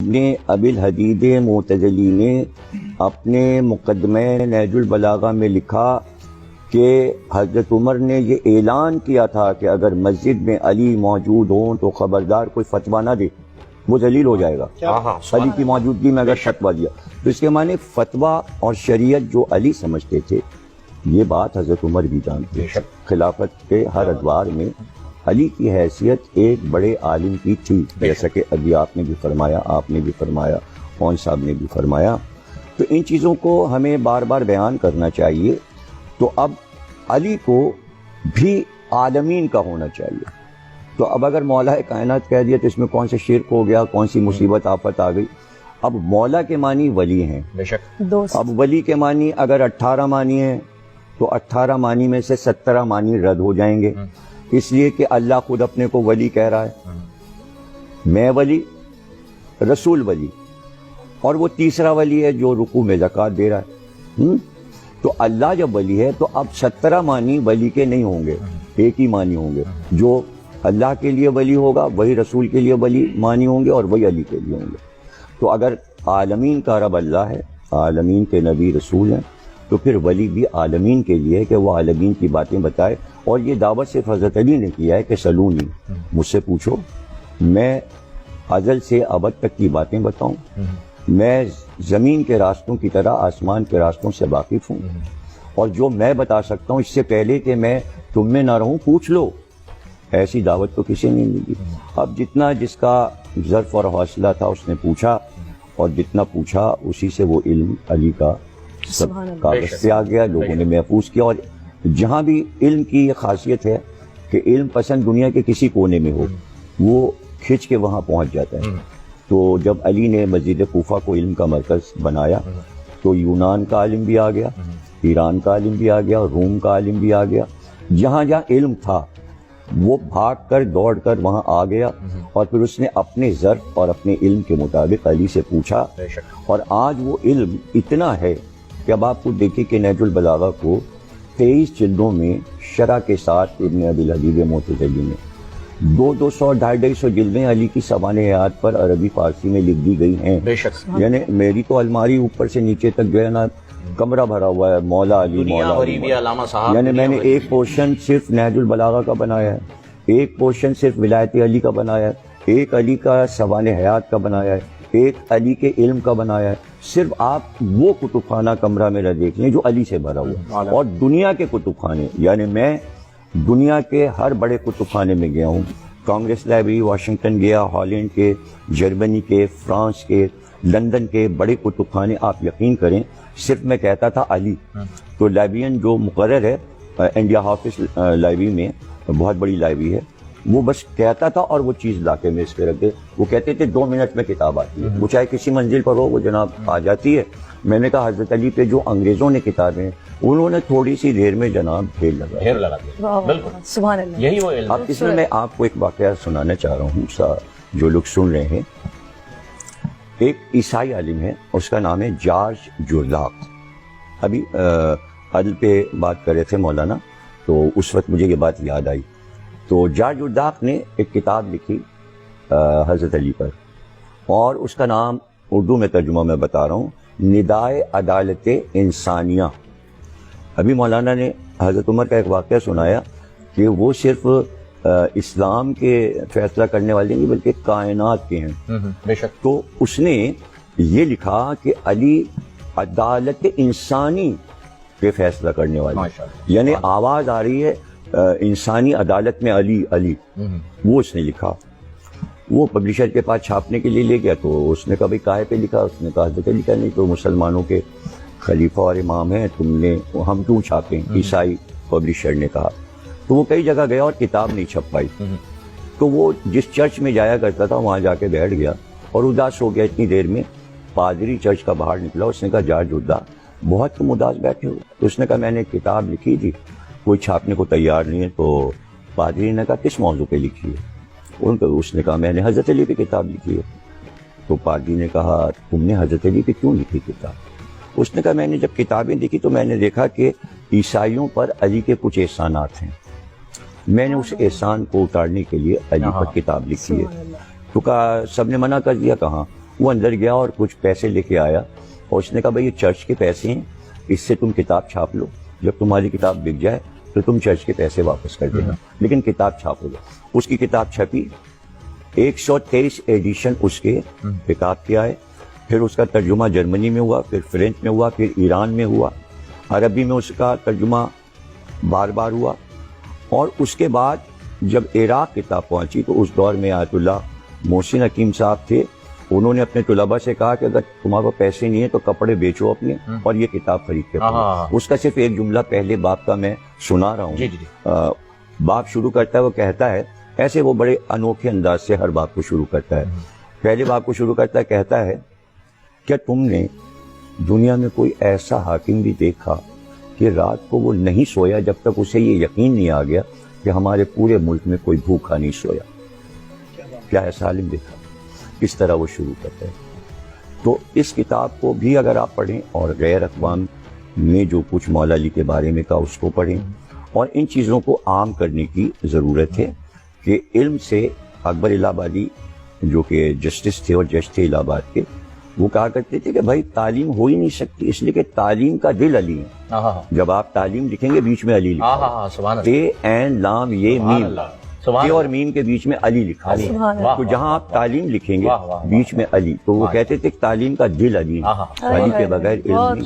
نے ابی الحدید معتزلی نے اپنے مقدمہ نہج البلاغہ میں لکھا کہ حضرت عمر نے یہ اعلان کیا تھا کہ اگر مسجد میں علی موجود ہوں تو خبردار کوئی فتویٰ نہ دے، وہ ذلیل ہو جائے گا۔ علی کی موجودگی میں اگر فتویٰ دیا تو اس کے معنی فتویٰ اور شریعت جو علی سمجھتے تھے، یہ بات حضرت عمر بھی جانتے ہیں۔ خلافت کے ہر ادوار میں علی کی حیثیت ایک بڑے عالم کی تھی، جیسا کہ ابھی آپ نے بھی فرمایا، آپ نے بھی فرمایا، کون صاحب نے بھی فرمایا۔ تو ان چیزوں کو ہمیں بار بار بیان کرنا چاہیے۔ تو اب علی کو بھی عالمین کا ہونا چاہیے۔ تو اب اگر مولا کائنات کہہ دیا تو اس میں کون سے شرک ہو گیا، کون سی مصیبت آفت آ گئی۔ اب مولا کے معنی ولی ہیں، اب ولی کے معنی اگر 18 معنی ہیں تو 18 معنی میں سے 17 معنی رد ہو جائیں گے، اس لیے کہ اللہ خود اپنے کو ولی کہہ رہا ہے، میں ولی، رسول ولی، اور وہ تیسرا ولی ہے جو رکوع میں زکوٰۃ دے رہا ہے۔ تو اللہ جب ولی ہے تو اب 17 معنی ولی کے نہیں ہوں گے، ایک ہی معنی ہوں گے۔ جو اللہ کے لیے ولی ہوگا وہی رسول کے لیے ولی معنی ہوں گے اور وہی علی کے لیے ہوں گے۔ تو اگر عالمین کا رب اللہ ہے، عالمین کے نبی رسول ہیں، تو پھر ولی بھی عالمین کے لیے ہے کہ وہ عالمین کی باتیں بتائے۔ اور یہ دعوت صرف حضرت علی نے کیا ہے کہ سلونی، مجھ سے پوچھو، میں ازل سے ابد تک کی باتیں بتاؤں، میں زمین کے راستوں کی طرح آسمان کے راستوں سے واقف ہوں، اور جو میں بتا سکتا ہوں اس سے پہلے کہ میں تم میں نہ رہوں پوچھ لو۔ ایسی دعوت تو کسی نے نہیں دی۔ اب جتنا جس کا ظرف اور حوصلہ تھا اس نے پوچھا، اور جتنا پوچھا اسی سے وہ علم علی کا سب کاغذ سے آ گیا، لوگوں نے محفوظ کیا۔ اور جہاں بھی علم کی یہ خاصیت ہے کہ علم پسند دنیا کے کسی کونے میں ہو، وہ کھنچ کے وہاں پہنچ جاتا ہے۔ تو جب علی نے مسجد کوفہ کو علم کا مرکز بنایا تو یونان کا عالم بھی آ گیا، ایران کا عالم بھی آ گیا، روم کا عالم بھی آ گیا۔ جہاں جہاں علم تھا وہ بھاگ کر دوڑ کر وہاں آ گیا، اور پھر اس نے اپنے ظرف اور اپنے علم کے مطابق علی سے پوچھا۔ اور آج وہ علم اتنا ہے کہ اب آپ کو دیکھیں کہ نہج البلاغہ کو 23 جلدوں میں شرح کے ساتھ ابن ابی الحدید معتزلی میں 200 250 جلدیں علی کی سوانح حیات پر عربی فارسی میں لکھ دی گئی ہیں۔ یعنی میری تو الماری اوپر سے نیچے تک جو ہے نا کمرہ بھرا ہوا ہے مولا علی، مولا علی۔ یعنی میں نے ایک پورشن صرف نہج البلاغہ کا بنایا ہے، ایک پورشن صرف ولایت علی کا بنایا ہے، ایک علی کا سوانح حیات کا بنایا ہے، ایک علی کے علم کا بنایا ہے۔ صرف آپ وہ کتب خانہ کمرہ میرا دیکھ لیں جو علی سے بھرا ہوا ہے۔ اور دنیا کے کتب خانے، یعنی میں دنیا کے ہر بڑے کتب خانے میں گیا ہوں، کانگریس لائبریری واشنگٹن گیا، ہالینڈ کے، جرمنی کے، فرانس کے، لندن کے بڑے کتب خانے، آپ یقین کریں صرف میں کہتا تھا علی، تو لائبریرین جو مقرر ہے انڈیا ہافس لائبریری میں، بہت بڑی لائبریری ہے، وہ بس کہتا تھا اور وہ چیز لا کے میز پہ رکھ دے۔ وہ کہتے تھے 2 منٹ میں کتاب آتی ہے، وہ چاہے کسی منزل پر ہو وہ جناب آ جاتی ہے۔ میں نے کہا حضرت علی پہ جو انگریزوں نے کتابیں، انہوں نے تھوڑی سی دیر میں جناب ڈھیر لگا دیا۔ سبحان اللہ، یہی وہ علم۔ اب اس میں آپ کو ایک واقعہ سنانا چاہ رہا ہوں، جو لوگ سن رہے ہیں۔ ایک عیسائی عالم ہے، اس کا نام ہے جارج جرداق۔ ابھی عدل پہ بات کر رہے تھے مولانا، تو اس وقت مجھے یہ بات یاد آئی۔ تو جارج جرداق نے ایک کتاب لکھی حضرت علی پر، اور اس کا نام اردو میں ترجمہ میں بتا رہا ہوں، ندائے عدالت انسانیہ۔ ابھی مولانا نے حضرت عمر کا ایک واقعہ سنایا کہ وہ صرف اسلام کے فیصلہ کرنے والے نہیں بلکہ کائنات کے ہیں۔ بے شک۔ تو اس نے یہ لکھا کہ علی عدالت انسانی پہ فیصلہ کرنے والے، یعنی آواز آ رہی ہے انسانی عدالت میں علی علی، وہ اس نے لکھا۔ وہ پبلشر کے پاس چھاپنے کے لیے لے گیا، تو اس نے کہا بھائی کاہے پہ لکھا؟ اس نے کہا حضرت علی کا نہیں تو مسلمانوں کے خلیفہ اور امام ہیں، تم نے ہم کیوں چھاپیں؟ عیسائی پبلشر نے کہا۔ تو وہ کئی جگہ گیا اور کتاب نہیں چھپ پائی۔ تو وہ جس چرچ میں جایا کرتا تھا وہاں جا کے بیٹھ گیا اور اداس ہو گیا۔ اتنی دیر میں پادری چرچ کا باہر نکلا، اس نے کہا جارج جرداق بہت تم اداس بیٹھے ہو۔ تو اس نے کہا میں نے کتاب لکھی تھی، کوئی چھاپنے کو تیار نہیں ہے۔ تو پادری نے کہا کس موضوع پہ لکھی ہے؟ اس نے کہا میں نے حضرت علی پہ کتاب لکھی ہے۔ تو پادری نے کہا تم نے حضرت علی پہ کیوں لکھی کتاب؟ اس نے کہا میں نے جب کتابیں دیکھی تو میں نے دیکھا کہ عیسائیوں پر علی کے کچھ احسانات ہیں، میں نے اس احسان کو اتارنے کے لیے علی پر کتاب لکھی ہے۔ تو کہا سب نے منع کر دیا؟ کہاں؟ وہ اندر گیا اور کچھ پیسے لے کے آیا اور اس نے کہا بھائی یہ چرچ کے پیسے ہیں، اس سے تم کتاب چھاپ لو، جب تمہاری کتاب بک جائے تو تم چرچ کے پیسے واپس کر دینا، لیکن کتاب چھاپو گے۔ اس کی کتاب چھپی، 123 ایڈیشن اس کے کتاب کے آئے، پھر اس کا ترجمہ جرمنی میں ہوا، پھر فرینچ میں ہوا، پھر ایران میں ہوا، عربی میں اس کا ترجمہ بار بار ہوا، اور اس کے بعد جب عراق کتاب پہنچی تو اس دور میں آیت اللہ محسن حکیم صاحب تھے، انہوں نے اپنے طلباء سے کہا کہ اگر تمہارے پاس پیسے نہیں ہیں تو کپڑے بیچو اپنے اور یہ کتاب خرید کے پڑھو۔ اس کا صرف ایک جملہ پہلے باب کا میں سنا رہا ہوں۔ باب شروع کرتا ہے، وہ کہتا ہے، ایسے وہ بڑے انوکھے انداز سے ہر باب کو شروع کرتا ہے۔ پہلے باب کو شروع کرتا ہے، کہتا ہے کیا تم نے دنیا میں کوئی ایسا حاکم بھی دیکھا کہ رات کو وہ نہیں سویا جب تک اسے یہ یقین نہیں آ گیا کہ ہمارے پورے ملک میں کوئی بھوکا نہیں سویا؟ کیا ایسا عالم دیکھا؟ اس طرح وہ شروع کرتا ہے۔ تو اس کتاب کو بھی اگر آپ پڑھیں اور غیر اقوام میں جو کچھ مولا علی کے بارے میں کہا اس کو پڑھیں، اور ان چیزوں کو عام کرنے کی ضرورت ہے کہ علم سے اکبر الہ آبادی جو کہ جسٹس تھے اور جج تھے الہ آباد کے، وہ کہا کرتے تھے کہ بھائی تعلیم ہو ہی نہیں سکتی اس لیے کہ تعلیم کا دل علی ہے۔ جب آپ تعلیم لکھیں گے بیچ میں علی لکھا ہے، اے این لام یہ میم، اے اور میم کے بیچ میں علی لکھا ہے، تو جہاں آپ تعلیم لکھیں گے بیچ میں علی، تو وہ کہتے تھے کہ تعلیم کا دل علی ہے، علی کے بغیر علم نہیں۔